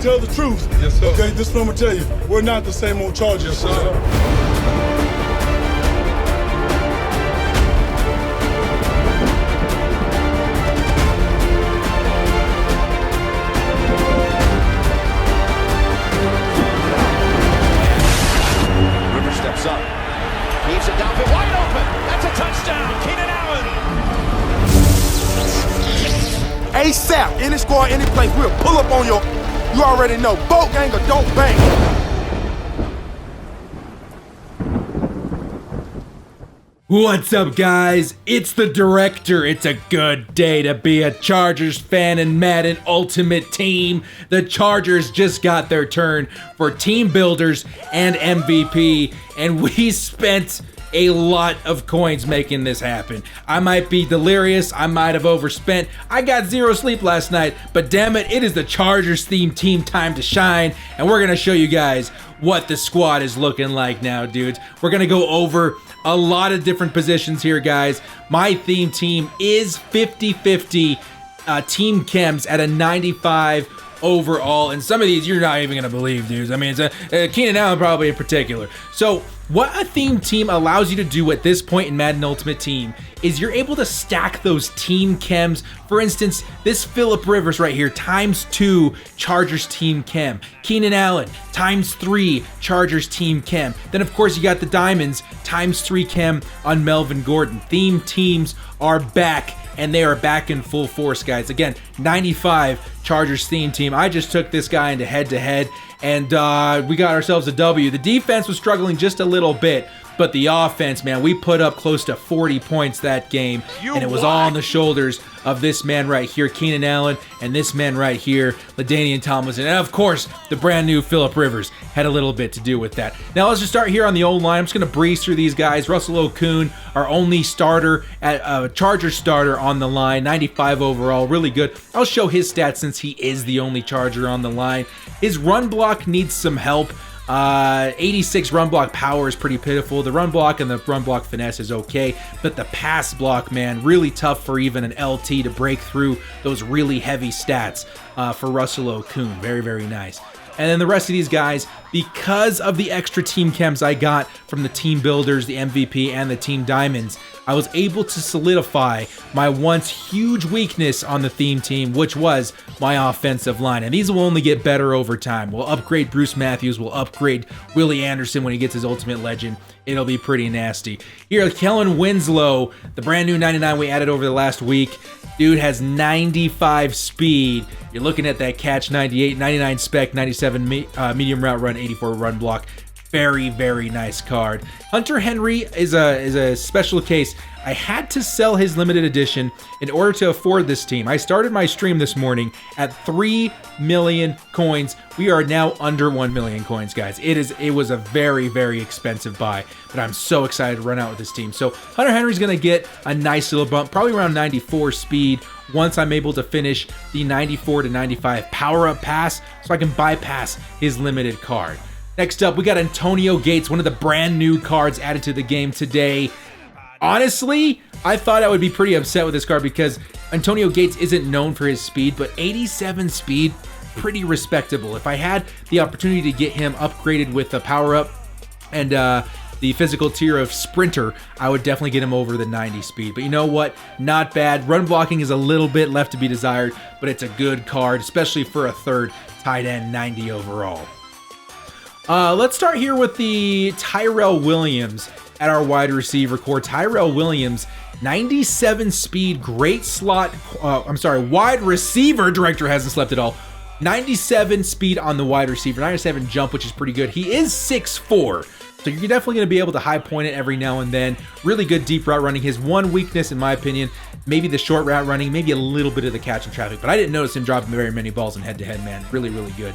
tell the truth. Yes, sir. Okay, this is what I'm gonna tell you. We're not the same old Chargers. Yes, sir. Steps up. Leaves it downfield, wide open. That's a touchdown. Keenan Allen. ASAP, any score, any place, we'll pull up on you already know, boat gang or don't bang. What's up, guys? It's the director. It's a good day to be a Chargers fan in Madden Ultimate Team. The Chargers just got their turn for team builders and MVP, and we spent a lot of coins making this happen. I might be delirious, I might have overspent, I got zero sleep last night, but damn it, it is the Chargers themed team time to shine, and we're gonna show you guys what the squad is looking like now, dudes. We're gonna go over a lot of different positions here, guys. My theme team is 50-50 team chems at a 95 overall, and some of these you're not even gonna believe, dudes. I mean, it's Keenan Allen probably in particular. So what a theme team allows you to do at this point in Madden Ultimate Team is you're able to stack those team chems. For instance, this Phillip Rivers right here, ×2 Chargers team chem. Keenan Allen, ×3 Chargers team chem. Then of course you got the diamonds, ×3 chem on Melvin Gordon. Theme teams are back, and they are back in full force, guys. Again, 95 Chargers theme team. I just took this guy into head-to-head, and we got ourselves a W. The defense was struggling just a little bit, but the offense, man, we put up close to 40 points that game, and it was all on the shoulders of this man right here, Keenan Allen, and this man right here, LaDainian Tomlinson, and of course, the brand new Phillip Rivers had a little bit to do with that. Now let's just start here on the O-line. I'm just gonna breeze through these guys. Russell Okung, our only starter, at Charger starter on the line, 95 overall, really good. I'll show his stats since he is the only Charger on the line. His run block needs some help. 86 run block power is pretty pitiful. The run block and the run block finesse is okay, but the pass block, man, really tough for even an LT to break through those really heavy stats for Russell Okung. Very, very nice. And then the rest of these guys, because of the extra team chems I got from the team builders, the MVP, and the team diamonds, I was able to solidify my once huge weakness on the theme team, which was my offensive line. And these will only get better over time. We'll upgrade Bruce Matthews, we'll upgrade Willie Anderson when he gets his Ultimate Legend. It'll be pretty nasty. Here, Kellen Winslow, the brand new 99 we added over the last week. Dude has 95 speed. You're looking at that catch, 98, 99 spec, 97 medium route run, 84 run block. Very, very nice card. Hunter Henry is a special case. I had to sell his limited edition in order to afford this team. I started my stream this morning at 3 million coins. We are now under 1 million coins, guys. It was a very, very expensive buy, but I'm so excited to run out with this team. So Hunter Henry's gonna get a nice little bump, probably around 94 speed once I'm able to finish the 94 to 95 power-up pass so I can bypass his limited card. Next up, we got Antonio Gates, one of the brand new cards added to the game today. Honestly, I thought I would be pretty upset with this card because Antonio Gates isn't known for his speed, but 87 speed, pretty respectable. If I had the opportunity to get him upgraded with the power-up and the physical tier of Sprinter, I would definitely get him over the 90 speed. But you know what? Not bad. Run blocking is a little bit left to be desired, but it's a good card, especially for a third tight end, 90 overall. Let's start here with the Tyrell Williams at our wide receiver core. Tyrell Williams, 97 speed, great slot. Wide receiver. Director hasn't slept at all. 97 speed on the wide receiver, 97 jump, which is pretty good. He is 6'4", so you're definitely going to be able to high point it every now and then. Really good deep route running. His one weakness, in my opinion, maybe the short route running, maybe a little bit of the catch in traffic, but I didn't notice him dropping very many balls in head-to-head, man. Really, really good.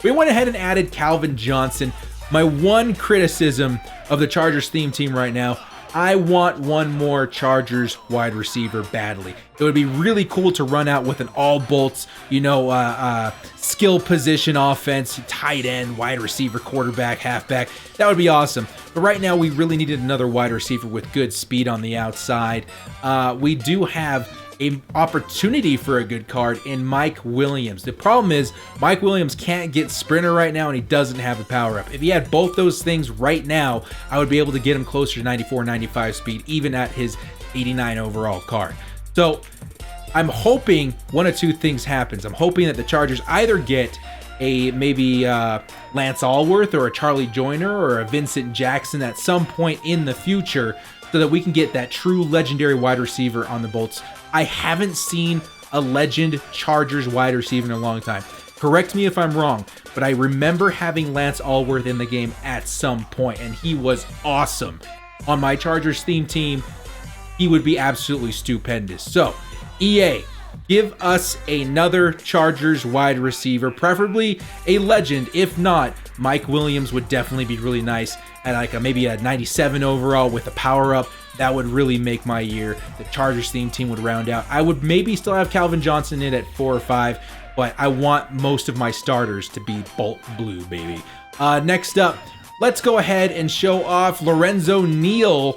We went ahead and added Calvin Johnson. My one criticism of the Chargers theme team right now, I want one more Chargers wide receiver badly. It would be really cool to run out with an all bolts, skill position offense, tight end, wide receiver, quarterback, halfback. That would be awesome. But right now we really needed another wide receiver with good speed on the outside. We do have a opportunity for a good card in Mike Williams. The problem is Mike Williams can't get sprinter right now, and he doesn't have a power up. If he had both those things right now, I would be able to get him closer to 94, 95 speed, even at his 89 overall card. So I'm hoping one of two things happens. I'm hoping that the Chargers either get a maybe Lance Allworth or a Charlie Joyner or a Vincent Jackson at some point in the future, so that we can get that true legendary wide receiver on the Bolts. I haven't seen a legend Chargers wide receiver in a long time. Correct me if I'm wrong, but I remember having Lance Allworth in the game at some point, and he was awesome. On my Chargers theme team, he would be absolutely stupendous. So, EA, give us another Chargers wide receiver, preferably a legend. If not, Mike Williams would definitely be really nice at like maybe a 97 overall with a power up. That would really make my year. The Chargers theme team would round out. I would maybe still have Calvin Johnson in at 4 or 5, but I want most of my starters to be Bolt Blue, baby. Next up, let's go ahead and show off Lorenzo Neal,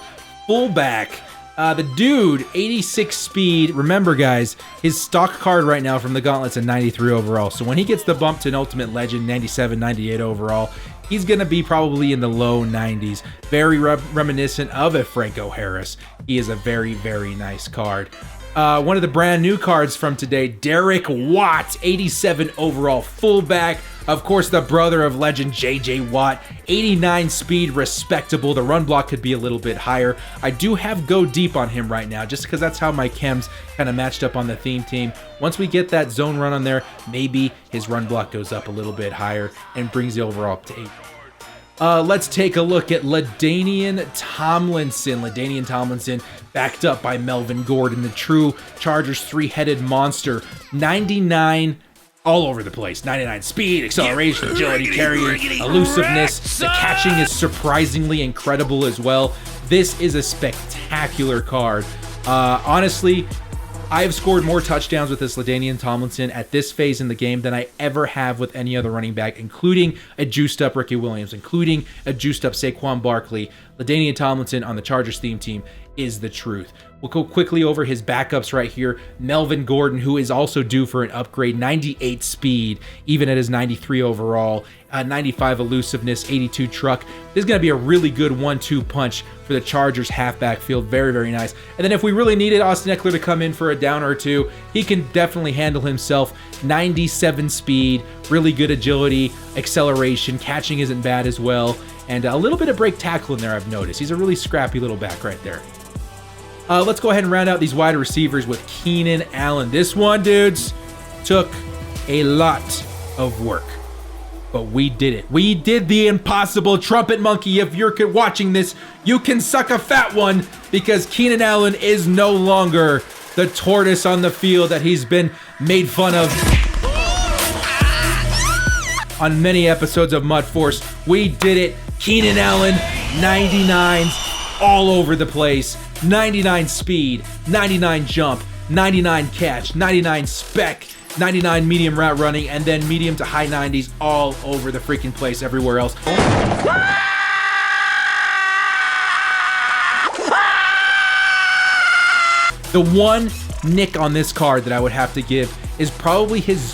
fullback. The dude, 86 speed. Remember, guys, his stock card right now from the Gauntlet's a 93 overall. So when he gets the bump to an Ultimate Legend, 97, 98 overall, he's going to be probably in the low 90s. Very reminiscent of a Franco Harris. He is a very, very nice card. One of the brand new cards from today, Derek Watt, 87 overall fullback. Of course, the brother of legend JJ Watt, 89 speed, respectable. The run block could be a little bit higher. I do have go deep on him right now, just because that's how my chems kind of matched up on the theme team. Once we get that zone run on there, maybe his run block goes up a little bit higher and brings the overall up to 8. Let's take a look at LaDainian Tomlinson. LaDainian Tomlinson backed up by Melvin Gordon, the true Chargers three-headed monster. 99 all over the place. 99 speed, acceleration, agility, carrying, elusiveness. The catching is surprisingly incredible as well. This is a spectacular card. Honestly, I have scored more touchdowns with this LaDainian Tomlinson at this phase in the game than I ever have with any other running back, including a juiced up Ricky Williams, including a juiced up Saquon Barkley. LaDainian Tomlinson on the Chargers theme team is the truth. We'll go quickly over his backups right here. Melvin Gordon, who is also due for an upgrade, 98 speed, even at his 93 overall, 95 elusiveness, 82 truck. This is going to be a really good 1-2 punch for the Chargers half backfield. Very, very nice. And then if we really needed Austin Eckler to come in for a down or two, he can definitely handle himself. 97 speed, really good agility, acceleration, catching isn't bad as well, and a little bit of break tackle in there I've noticed. He's a really scrappy little back right there. Let's go ahead and round out these wide receivers with Keenan Allen. This one, dudes, took a lot of work, but we did it. We did the impossible. Trumpet monkey, if you're watching this, you can suck a fat one, because Keenan Allen is no longer the tortoise on the field that he's been made fun of on many episodes of Mud Force. We did it. Keenan Allen, 99s all over the place. 99 speed, 99 jump, 99 catch, 99 spec, 99 medium route running, and then medium to high 90s all over the freaking place everywhere else. The one nick on this card that I would have to give is probably his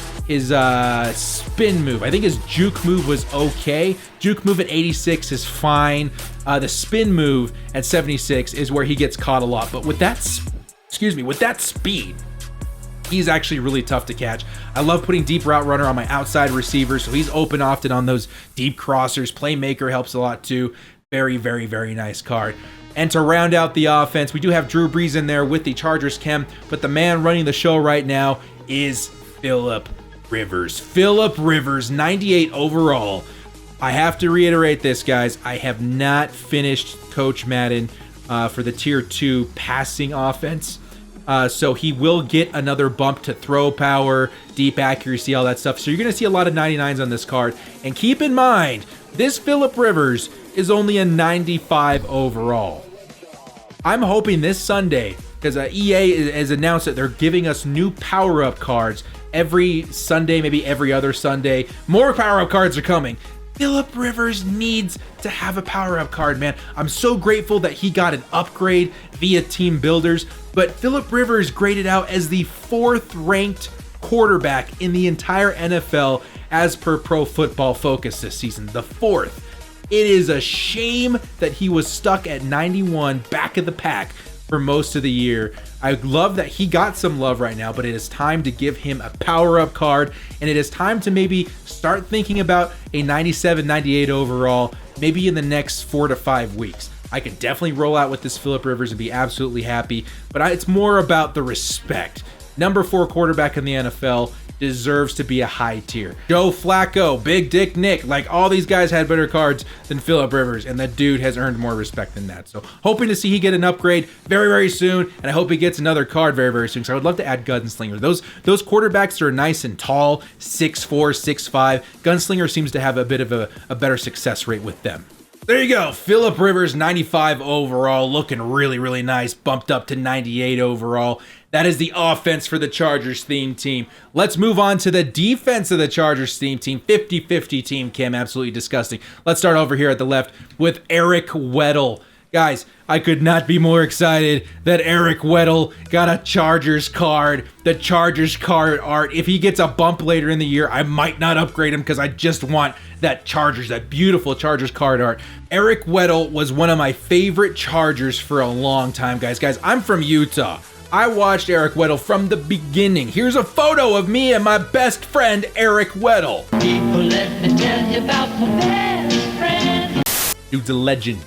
spin move. I think his juke move was okay. Juke move at 86 is fine. The spin move at 76 is where he gets caught a lot. But with that, with that speed, he's actually really tough to catch. I love putting deep route runner on my outside receiver, so he's open often on those deep crossers. Playmaker helps a lot too. Very, very, very nice card. And to round out the offense, we do have Drew Brees in there with the Chargers chem, but the man running the show right now is Phillip Rivers. Phillip Rivers, 98 overall. I have to reiterate this, guys. I have not finished Coach Madden for the Tier 2 passing offense. So he will get another bump to throw power, deep accuracy, all that stuff. So you're going to see a lot of 99s on this card. And keep in mind, this Phillip Rivers is only a 95 overall. I'm hoping this Sunday, because EA has announced that they're giving us new power-up cards every Sunday, maybe every other Sunday. More power-up cards are coming. Phillip Rivers needs to have a power-up card, man. I'm so grateful that he got an upgrade via Team Builders, but Phillip Rivers graded out as the 4th ranked quarterback in the entire NFL as per Pro Football Focus this season, the 4th. It is a shame that he was stuck at 91, back of the pack for most of the year. I love that he got some love right now, but it is time to give him a power-up card, and it is time to maybe start thinking about a 97, 98 overall, maybe in the next 4 to 5 weeks. I could definitely roll out with this Phillip Rivers and be absolutely happy, but it's more about the respect. Number 4 quarterback in the NFL deserves to be a high tier. Joe Flacco, Big Dick Nick, like all these guys had better cards than Phillip Rivers, and the dude has earned more respect than that. So hoping to see he get an upgrade very, very soon, and I hope he gets another card very, very soon, because I would love to add Gunslinger. Those quarterbacks are nice and tall, 6'4", 6'5". Gunslinger seems to have a bit of a better success rate with them. There you go, Phillip Rivers, 95 overall, looking really, really nice, bumped up to 98 overall. That is the offense for the Chargers theme team. Let's move on to the defense of the Chargers theme team. 50-50 team, Kim, absolutely disgusting. Let's start over here at the left with Eric Weddle. Guys, I could not be more excited that Eric Weddle got a Chargers card. The Chargers card art. If he gets a bump later in the year, I might not upgrade him because I just want that beautiful Chargers card art. Eric Weddle was one of my favorite Chargers for a long time, guys. Guys, I'm from Utah. I watched Eric Weddle from the beginning. Here's a photo of me and my best friend, Eric Weddle. People, let me tell you about my best friend. Dude's a legend.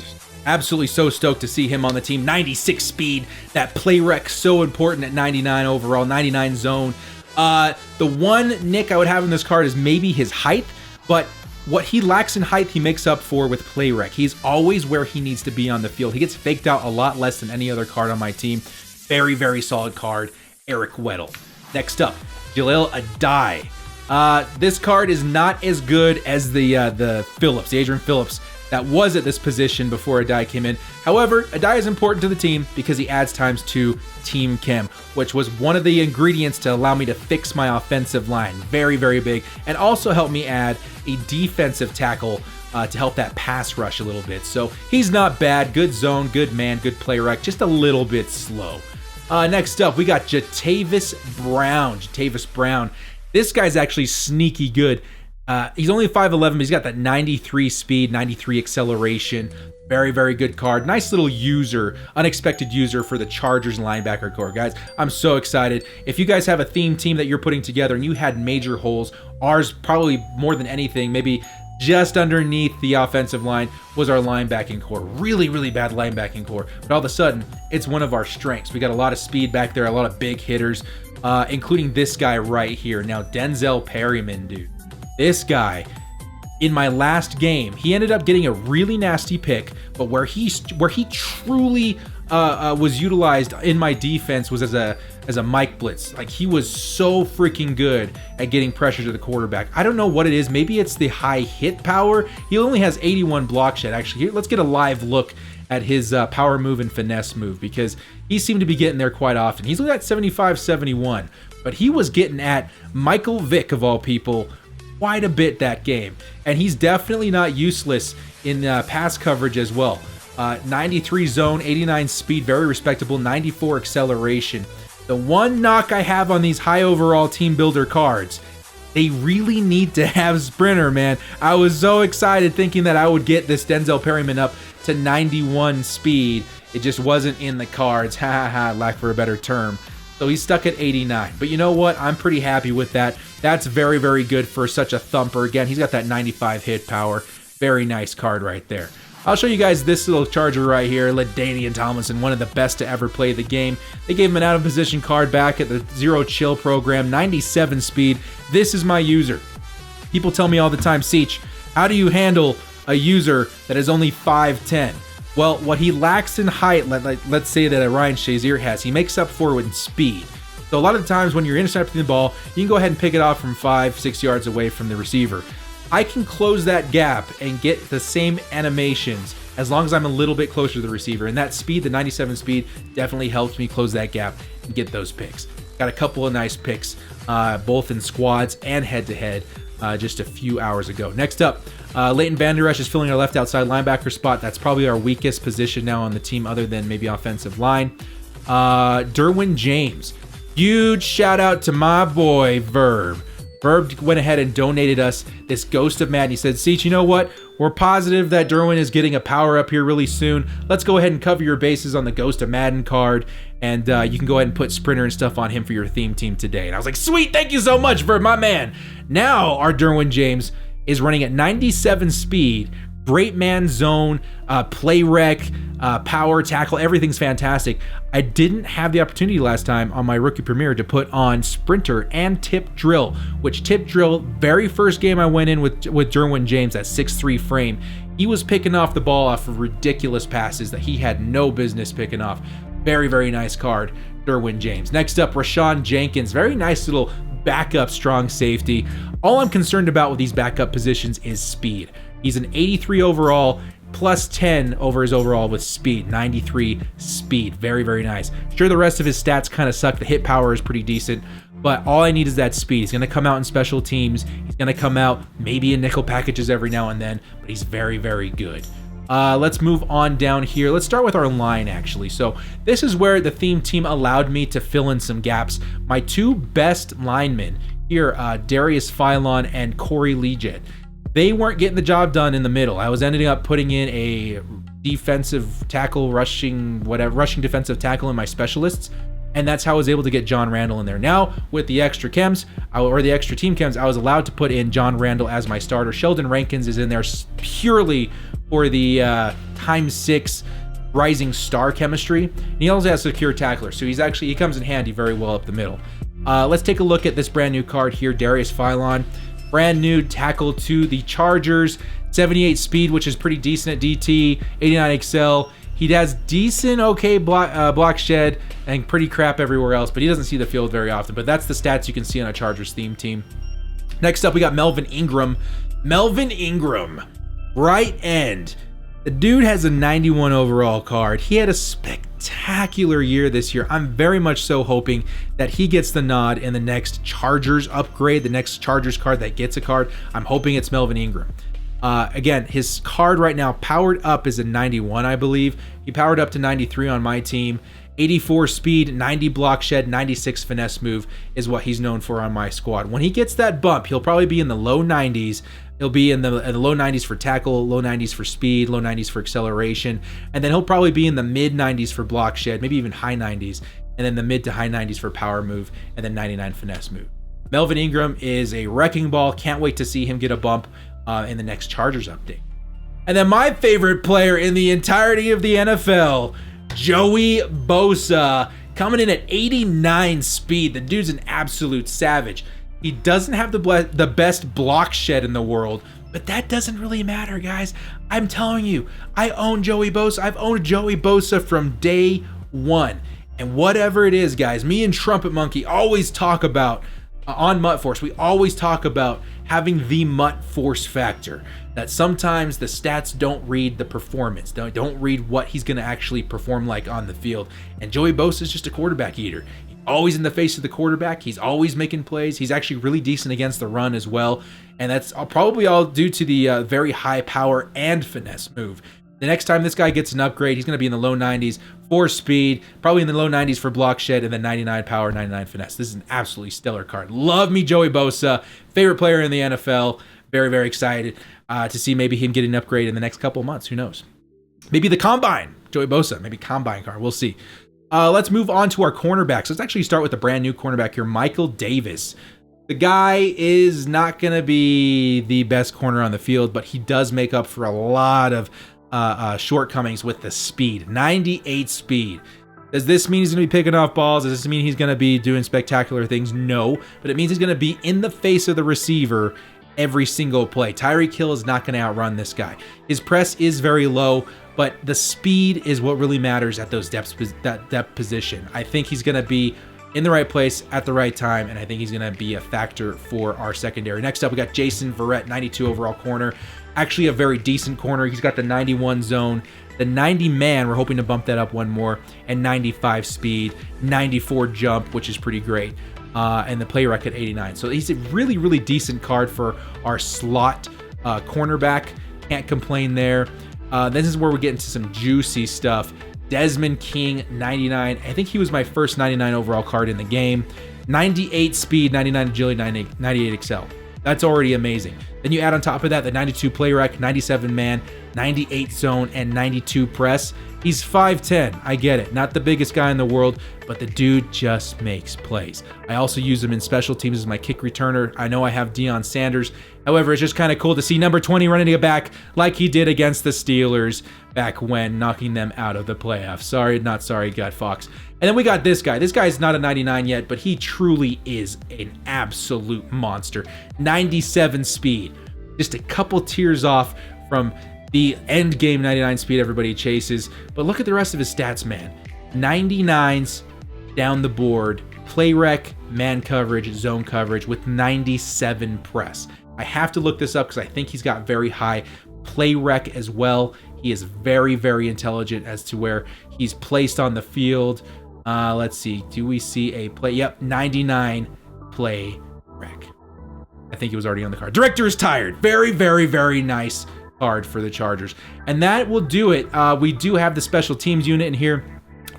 Absolutely so stoked to see him on the team. 96 speed, that play rec so important at 99 overall, 99 zone. The one nick I would have in this card is maybe his height, but what he lacks in height, he makes up for with play rec. He's always where he needs to be on the field. He gets faked out a lot less than any other card on my team. Very, very solid card, Eric Weddle. Next up, Jaleel Addae. This card is not as good as the Phillips, the Adrian Phillips that was at this position before Addae came in. However, Addae is important to the team because he adds times to Team Chem, which was one of the ingredients to allow me to fix my offensive line. Very, very big. And also help me add a defensive tackle to help that pass rush a little bit. So he's not bad. Good zone, good man, good play rec, just a little bit slow. Next up, we got Jatavis Brown. This guy's actually sneaky good. He's only 5'11", but he's got that 93 speed, 93 acceleration. Very, very good card. Nice little user, unexpected user for the Chargers linebacker core. Guys, I'm so excited. If you guys have a theme team that you're putting together and you had major holes, ours probably more than anything, maybe just underneath the offensive line was our linebacking core. Really, really bad linebacking core. But all of a sudden, it's one of our strengths. We got a lot of speed back there, a lot of big hitters, including this guy right here. Now, Denzel Perryman, dude. This guy, in my last game, he ended up getting a really nasty pick, but where he truly was utilized in my defense was as a Mike Blitz. Like, he was so freaking good at getting pressure to the quarterback. I don't know what it is. Maybe it's the high hit power. He only has 81 block shed. Actually, here, let's get a live look at his power move and finesse move, because he seemed to be getting there quite often. He's only at 75, 71, but he was getting at Michael Vick, of all people, quite a bit that game. And he's definitely not useless in pass coverage as well. 93 zone, 89 speed, very respectable, 94 acceleration. The one knock I have on these high overall team builder cards, they really need to have sprinter, man. I was so excited thinking that I would get this Denzel Perryman up to 91 speed. It just wasn't in the cards. Ha ha ha, lack for a better term. So he's stuck at 89. But you know what? I'm pretty happy with that. That's very, very good for such a thumper. Again, he's got that 95 hit power. Very nice card right there. I'll show you guys this little Charger right here, LaDainian Tomlinson, one of the best to ever play the game. They gave him an out-of-position card back at the Zero Chill program, 97 speed. This is my user. People tell me all the time, Seach, how do you handle a user that is only 5'10"? Well, what he lacks in height, let's say that a Ryan Shazier has, he makes up for in speed. So a lot of the times when you're intercepting the ball, you can go ahead and pick it off from 5-6 yards away from the receiver. I can close that gap and get the same animations as long as I'm a little bit closer to the receiver. And that speed, the 97 speed, definitely helps me close that gap and get those picks. Got a couple of nice picks, both in squads and head-to-head, just a few hours ago. Next up, Leighton Vander Esch is filling our left outside linebacker spot. That's probably our weakest position now on the team other than maybe offensive line. Derwin James. Huge shout out to my boy, Verb. Verb went ahead and donated us this Ghost of Madden. He said, Seach, you know what? We're positive that Derwin is getting a power up here really soon. Let's go ahead and cover your bases on the Ghost of Madden card. And you can go ahead and put Sprinter and stuff on him for your theme team today. And I was like, sweet, thank you so much, Verb, my man. Now our Derwin James is running at 97 speed. Great man zone, play rec, power, tackle, everything's fantastic. I didn't have the opportunity last time on my rookie premiere to put on Sprinter and Tip Drill, which Tip Drill, very first game I went in with Derwin James at 6'3 frame, he was picking off the ball off of ridiculous passes that he had no business picking off. Very, very nice card, Derwin James. Next up, Rashawn Jenkins, very nice little backup strong safety. All I'm concerned about with these backup positions is speed. He's an 83 overall, plus 10 over his overall with speed, 93 speed. Very, very nice. Sure, the rest of his stats kind of suck. The hit power is pretty decent, but all I need is that speed. He's going to come out in special teams. He's going to come out maybe in nickel packages every now and then, but he's very, very good. Let's move on down here. Let's start with our line, actually. So this is where the theme team allowed me to fill in some gaps. My two best linemen here, Darius Philon and Corey Leggett, they weren't getting the job done in the middle. I was ending up putting in a defensive tackle, rushing defensive tackle in my specialists, and that's how I was able to get John Randall in there. Now, with the extra chems, or the extra team chems, I was allowed to put in John Randall as my starter. Sheldon Rankins is in there purely for the ×6 rising star chemistry. And he also has secure tackler, so he comes in handy very well up the middle. Let's take a look at this brand new card here, Darius Philon. Brand new tackle to the Chargers, 78 speed, which is pretty decent at DT, 89 excel. He has decent, okay block shed and pretty crap everywhere else, but he doesn't see the field very often. But that's the stats you can see on a Chargers theme team. Next up, we got Melvin Ingram. Melvin Ingram, right end. The dude has a 91 overall card. He had a spectacular year this year. I'm very much so hoping that he gets the nod in the next Chargers upgrade, the next Chargers card that gets a card. I'm hoping it's Melvin Ingram. Again, his card right now powered up is a 91, I believe. He powered up to 93 on my team. 84 speed, 90 block shed, 96 finesse move is what he's known for on my squad. When he gets that bump, he'll probably be in the low 90s. He'll be in the low 90s for tackle, low 90s for speed, low 90s for acceleration, and then he'll probably be in the mid 90s for block shed, maybe even high 90s, and then the mid to high 90s for power move, and then 99 finesse move. Melvin Ingram is a wrecking ball. Can't wait to see him get a bump in the next Chargers update. And then my favorite player in the entirety of the NFL, Joey Bosa, coming in at 89 speed. The dude's an absolute savage. He doesn't have the best block shed in the world, but that doesn't really matter, guys. I'm telling you, I own Joey Bosa. I've owned Joey Bosa from day one. And whatever it is, guys, me and Trumpet Monkey always talk about, on Mutt Force, we always talk about having the Mutt Force factor. That sometimes the stats don't read the performance, don't read what he's going to actually perform like on the field. And Joey Bosa is just a quarterback eater. Always in the face of the quarterback. He's always making plays. He's actually really decent against the run as well. And that's probably all due to the very high power and finesse move. The next time this guy gets an upgrade, he's going to be in the low 90s for speed, probably in the low 90s for block shed, and then 99 power, 99 finesse. This is an absolutely stellar card. Love me Joey Bosa. Favorite player in the NFL. Very, very excited to see maybe him get an upgrade in the next couple of months. Who knows? Maybe the Combine. Joey Bosa. Maybe Combine card. We'll see. Let's move on to our cornerbacks. Let's actually start with a brand new cornerback here, Michael Davis. The guy is not going to be the best corner on the field, but he does make up for a lot of shortcomings with the speed. 98 speed. Does this mean he's going to be picking off balls? Does this mean he's going to be doing spectacular things? No, but it means he's going to be in the face of the receiver every single play. Tyreek Hill is not going to outrun this guy. His press is very low, but the speed is what really matters at those depth position. I think he's going to be in the right place at the right time, and I think he's going to be a factor for our secondary. Next up, we got Jason Verrett, 92 overall corner. Actually a very decent corner. He's got the 91 zone, the 90 man, we're hoping to bump that up one more, and 95 speed, 94 jump, which is pretty great, and the play rec at 89. So he's a really, really decent card for our slot Cornerback, can't complain there. This is where we get into some juicy stuff. Desmond King, 99. I think he was my first 99 overall card in the game. 98 speed, 99 agility, 98 excel. That's already amazing. Then you add on top of that the 92 play rec, 97 man, 98 zone, and 92 press. He's 5'10", I get it. Not the biggest guy in the world, but the dude just makes plays. I also use him in special teams as my kick returner. I know I have Deion Sanders. However, it's just kind of cool to see number 20 running it back like he did against the Steelers back when, knocking them out of the playoffs. Sorry, not sorry, Guy Fox. And then we got this guy. This guy's not a 99 yet, but he truly is an absolute monster. 97 speed. Just a couple tiers off from the end game 99 speed everybody chases. But look at the rest of his stats, man. 99s down the board, play rec, man coverage, zone coverage with 97 press. I have to look this up because I think he's got very high play rec as well. He is very, very intelligent as to where he's placed on the field. Let's see. Do we see a play? Yep, 99 play rec. I think it was already on the card. Director is tired. Very, very, very nice card for the Chargers. And that will do it. We do have the special teams unit in here.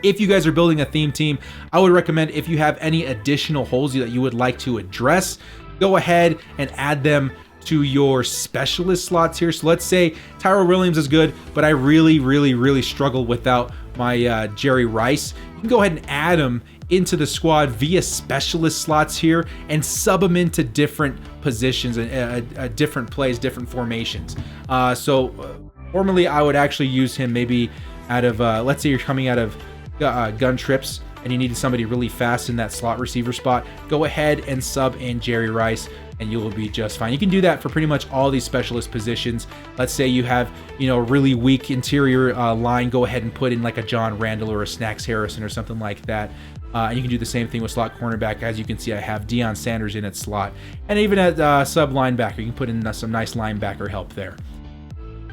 If you guys are building a theme team, I would recommend, if you have any additional holes that you would like to address, go ahead and add them to your specialist slots here. So let's say Tyrell Williams is good, but I really, really, really struggle without my Jerry Rice. You can go ahead and add him into the squad via specialist slots here and sub them into different positions and different plays, different formations. Formerly I would actually use him maybe out of, let's say you're coming out of gun trips and you needed somebody really fast in that slot receiver spot, go ahead and sub in Jerry Rice and you will be just fine. You can do that for pretty much all these specialist positions. Let's say you have, really weak interior line, go ahead and put in like a John Randall or a Snacks Harrison or something like that. And you can do the same thing with slot cornerback. As you can see, I have Deion Sanders in at slot. And even at sub linebacker, you can put in some nice linebacker help there.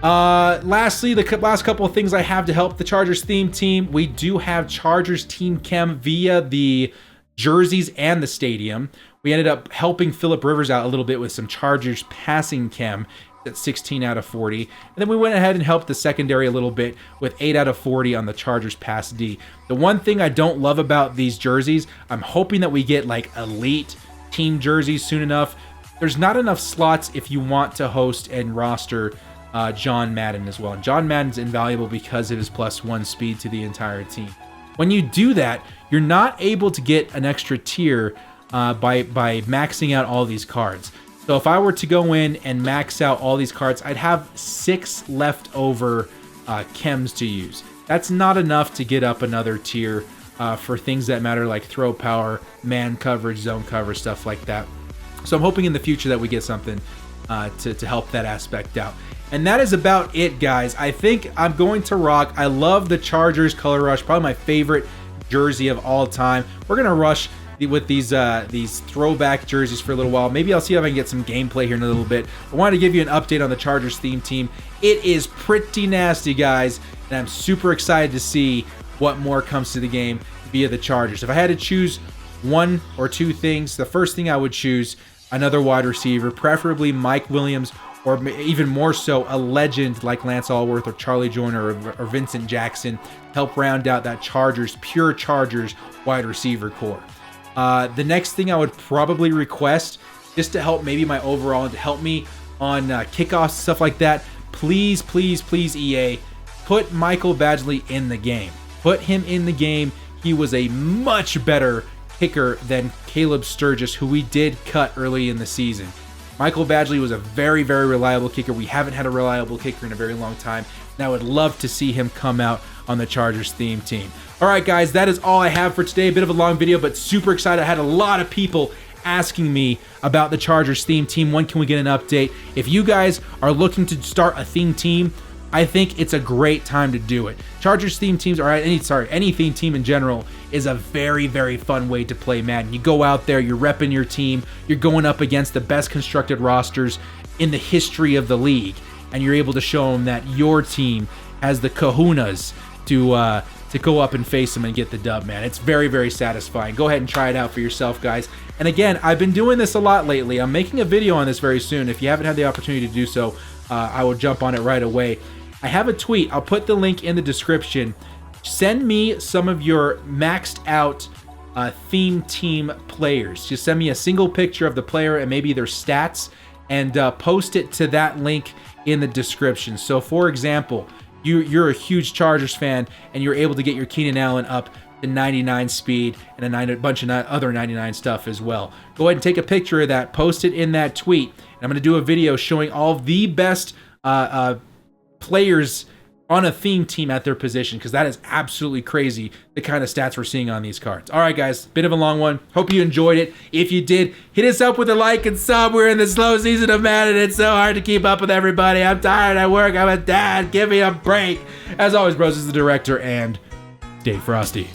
Lastly, the last couple of things I have to help the Chargers theme team. We do have Chargers team chem via the jerseys and the stadium. We ended up helping Phillip Rivers out a little bit with some Chargers passing chem at 16 out of 40. And then we went ahead and helped the secondary a little bit with 8 out of 40 on the Chargers pass D. The one thing I don't love about these jerseys, I'm hoping that we get like elite team jerseys soon enough. There's not enough slots if you want to host and roster John Madden as well. And John Madden's invaluable because of his +1 speed to the entire team. When you do that, you're not able to get an extra tier by maxing out all these cards. So if I were to go in and max out all these cards, I'd have 6 leftover chems to use. That's not enough to get up another tier for things that matter like throw power, man coverage, zone coverage, stuff like that. So I'm hoping in the future that we get something to help that aspect out. And that is about it, guys. I think I'm going to rock. I love the Chargers Color Rush, probably my favorite jersey of all time. We're going to rush with these throwback jerseys for a little while. Maybe I'll see if I can get some gameplay here in a little bit. I wanted to give you an update on the Chargers theme team. It is pretty nasty, guys, and I'm super excited to see what more comes to the game via the Chargers. If I had to choose one or two things, the first thing I would choose, another wide receiver, preferably Mike Williams, or even more so, a legend like Lance Allworth or Charlie Joyner or Vincent Jackson, help round out that pure Chargers wide receiver core. The next thing I would probably request, just to help maybe my overall and to help me on kickoffs, stuff like that, please, please, please, EA, put Michael Badgley in the game. Put him in the game. He was a much better kicker than Caleb Sturgis, who we did cut early in the season. Michael Badgley was a very, very reliable kicker. We haven't had a reliable kicker in a very long time, and I would love to see him come out on the Chargers theme team. All right, guys, that is all I have for today. A bit of a long video, but super excited. I had a lot of people asking me about the Chargers theme team. When can we get an update? If you guys are looking to start a theme team, I think it's a great time to do it. Chargers theme teams, or any theme team in general, is a very, very fun way to play Madden. You go out there, you're repping your team, you're going up against the best constructed rosters in the history of the league, and you're able to show them that your team has the kahunas to go up and face them and get the dub, man. It's very, very satisfying. Go ahead and try it out for yourself, guys. And again, I've been doing this a lot lately. I'm making a video on this very soon. If you haven't had the opportunity to do so, I will jump on it right away. I have a tweet. I'll put the link in the description. Send me some of your maxed out theme team players. Just send me a single picture of the player and maybe their stats, and post it to that link in the description. So for example, you're a huge Chargers fan and you're able to get your Keenan Allen up to 99 speed and a bunch of other 99 stuff as well. Go ahead and take a picture of that, post it in that tweet, and I'm going to do a video showing all of the best players on a theme team at their position, because that is absolutely crazy, the kind of stats we're seeing on these cards. All right, guys, bit of a long one. Hope you enjoyed it. If you did, hit us up with a like and sub. We're in the slow season of Madden. It's so hard to keep up with everybody. I'm tired at work. I'm a dad. Give me a break. As always, bros, this is the director, and stay frosty.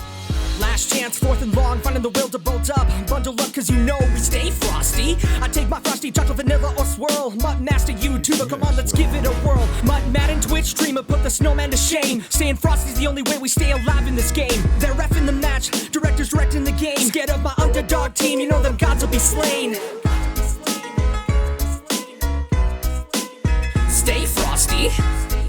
Last chance, 4th and long, finding the will to bolt up. Bundle up, cause you know we stay frosty. I take my frosty, chocolate, vanilla, or swirl. Mutt Master, YouTuber, come on, let's give it a whirl. Mutt Madden, Twitch streamer, put the snowman to shame. Staying frosty's the only way we stay alive in this game. They're reffing the match, directors directing the game. Scared of my underdog team, you know them gods will be slain. Stay frosty.